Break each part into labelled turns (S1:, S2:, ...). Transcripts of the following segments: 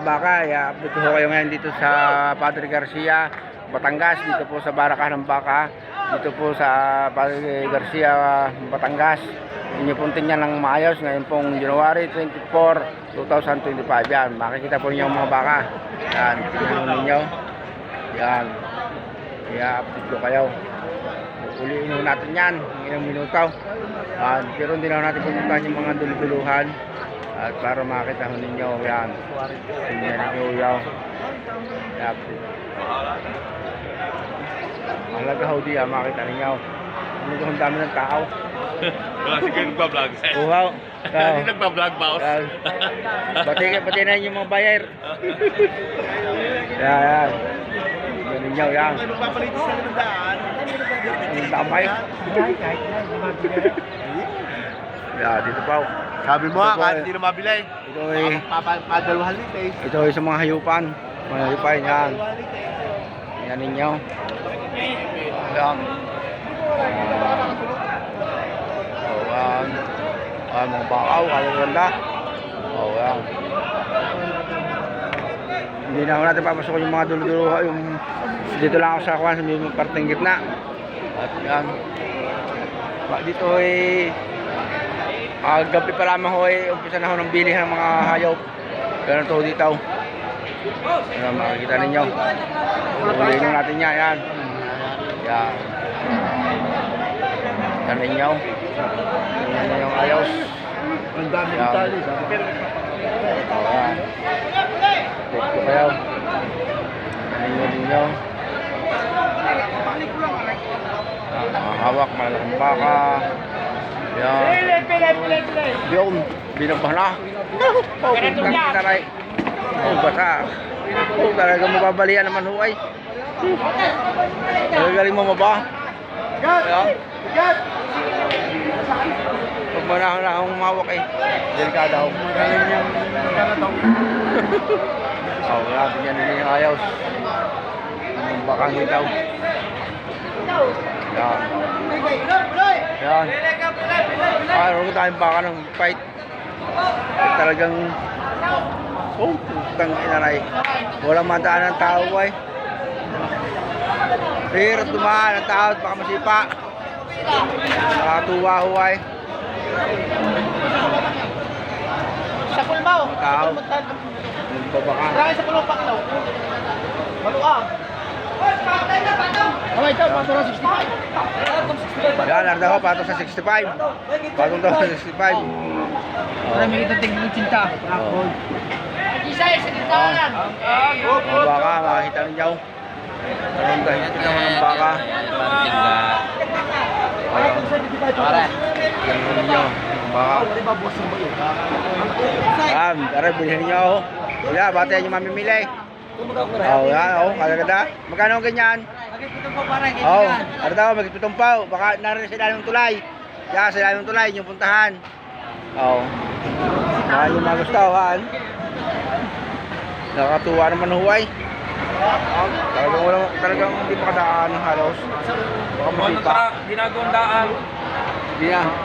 S1: kabaka, i-update ko kayo ngayon dito sa Padre Garcia, Batangas, dito po sa Barakahan ng Baka, dito po sa Padre Garcia, Batangas. Inyo pong tingnan ng maayos ngayon pong January 24, 2025. Yan, makikita po niyo ang mga baka. Yan, tingnan ninyo. Yan, i-update ko kayo. Uliin natin yan, ilang minuto. Pero hindi na natin pupuntahan yung mga duluduluhan. At para makita ho ninyo, yan. Tingnan ninyo yan. Mahalaga ho diya, makita ninyo. Mahalaga ho dami ng tao.
S2: Wala siguro nagpa-vlog.
S1: Wow.
S2: Hindi nagpa-vlog, boss.
S1: Bati na yung mga bayar. Yan. Tingnan ninyo, yan.
S2: Nagpapalitis na ng daan.
S1: Ang damay. Yan, dito pa.
S2: Sabi mo
S1: Ito po,
S2: kahit hindi na mabili.
S1: Ito ay
S2: Padaluhan litis.
S1: ito ay sa mga hayupan. Mga hayupan yan. Yan ninyo. Yan. Mga bakaw, ganda. Yan. Hindi na ako natin papasok yung mga dulo-dulo. Dito lang ako sa kuwan sa may parteng gitna. At yan. Dito ay gabi pa lamang ho ay umpisa na ho ng bilihan ng mga hayop. Ganun to dito. Yan, makikita ninyo. Ulihin natin yan. Yan. Yan. Yan ninyo. Yan na yung ayos.
S2: Ang dami ng tali.
S1: Yan. Dito kayo. Yan ninyo. Mga hawak, malaking baka. Yan. Yun, binabah na. Oh, taray. Oh, basa. Oh, talaga mababalian naman ho ay. Galing mo maba. Yan. Pag manahon na akong mawak eh. Delikado ako.
S2: Magaling yung kanatong.
S1: Oh, grabe yan din yung ayos. Ang bakang hitaw. Yan. Yan. Ano tayong baka ng fight. Talagang putang inaray. Walang madaan ng tao ay. Pero tumaan ang tao at baka masipa. Nakatuwa ho ay.
S3: Sa kulbaw.
S1: Tao. Nagbabaka.
S3: Marami sa kulong paklaw. Maluang. Kamay ito, pato na 65.
S1: Yan, narda ho, pato sa 65. Patong daw sa 65.
S3: Marami kita tingin cinta.
S1: Oh.
S3: Isa sa gintanan.
S1: Mga baka, makakita ninyo. Anong dahil natin naman ng baka.
S3: Pare.
S1: Ganun ninyo. Baka. Yan, tara, bilhin ninyo. Kuya, bata yan yung mamimili. Oh, yan, oh, kagaganda. Magkano ang ganyan?
S3: Magkikitong po pare.
S1: Oh, ano daw, magkitutong pa. Baka narin sa ilalim ng tulay. Yan, sa ilalim ng tulay, yung puntahan. Oh. Yan yung magustuhan. Nakatuwa naman huway. Talagang hindi makadaan ng halos. Baka masipa.
S2: Ginagawang daan.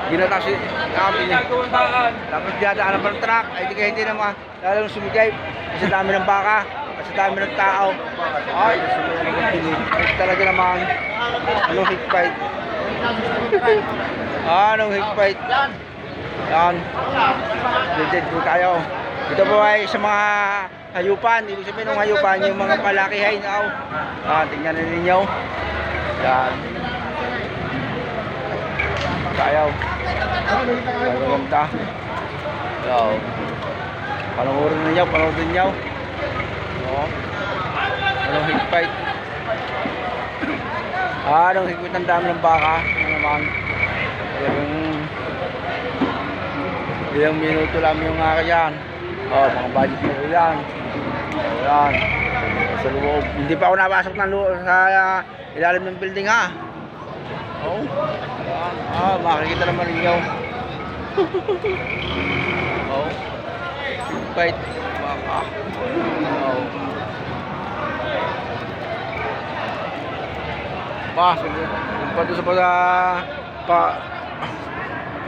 S1: Ginata si kami niya.
S2: Ginagawang daan.
S1: Tapos dinadaan ng pang truck. Ay di kaya hindi naman. Lalong sumigay. Kasi dami ng baka. Kasi dami ng tao. Ay, talaga naman. Anong hit fight? Anong hit fight? Yan. Legit po tayo. Ito po ay sa mga hayupan. Ibig sabihin ng hayupan, yung mga palakihay na tingnan na ninyo. Yan. Tayo. Magaganda. So, panoorin ninyo, panoorin ninyo. Anong hit fight? Anong higpit ng dami ng baka? Ano naman? Ilang minuto lang yung yan. Oh, mga budget mo yan. Oh, yan. Sa loob. Hindi pa ako napasok ng sa ilalim ng building ha. Oh. Yan. Makikita naman ninyo. Oh. Fight. Baka. Oh. Pato sa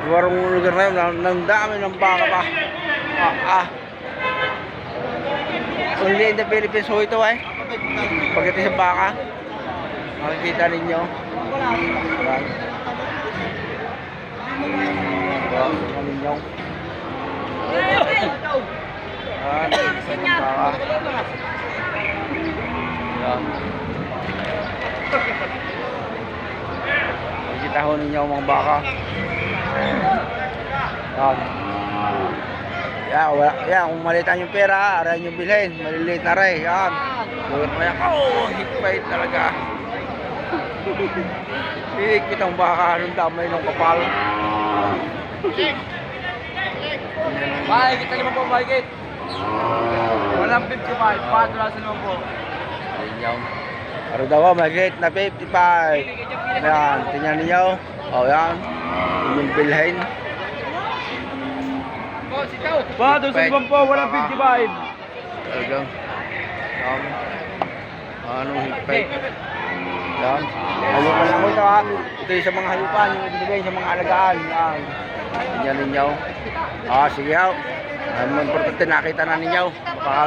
S1: warung lugar na yun, nang dami ng baka pa. Only in the Philippines ho ito eh. Pagdating sa baka, makikita ninyo. Yan. Yan, tingnan ninyo. Yan, isa ng baka. Yan. Makikita ho ninyo ang mga baka. Yan. Yan, kung malitan yung pera, aray nyo bilhin. Maliliit na aray. Yan. Luwit mo yan. Oh, higpait talaga. Higpit ang baka. Anong damay ng kapal.
S2: Mahigit na naman po, mahigit. Walang 55, padrasan naman po.
S1: Yan. Pero daw, mahigit na 55. Yan, tingnan ninyo. O, yan. Yung bilhin.
S2: Ba, doon sa naman po, walang 55.
S1: Talagang. Yan. Anong higpit. Yan. Hayupan lang ito ha. Ito yung sa mga hayupan. Yung ibigay sa mga alagaan. Yan. Tingnan ninyo. Sige ha. Ang importante nakita na ninyo. Baka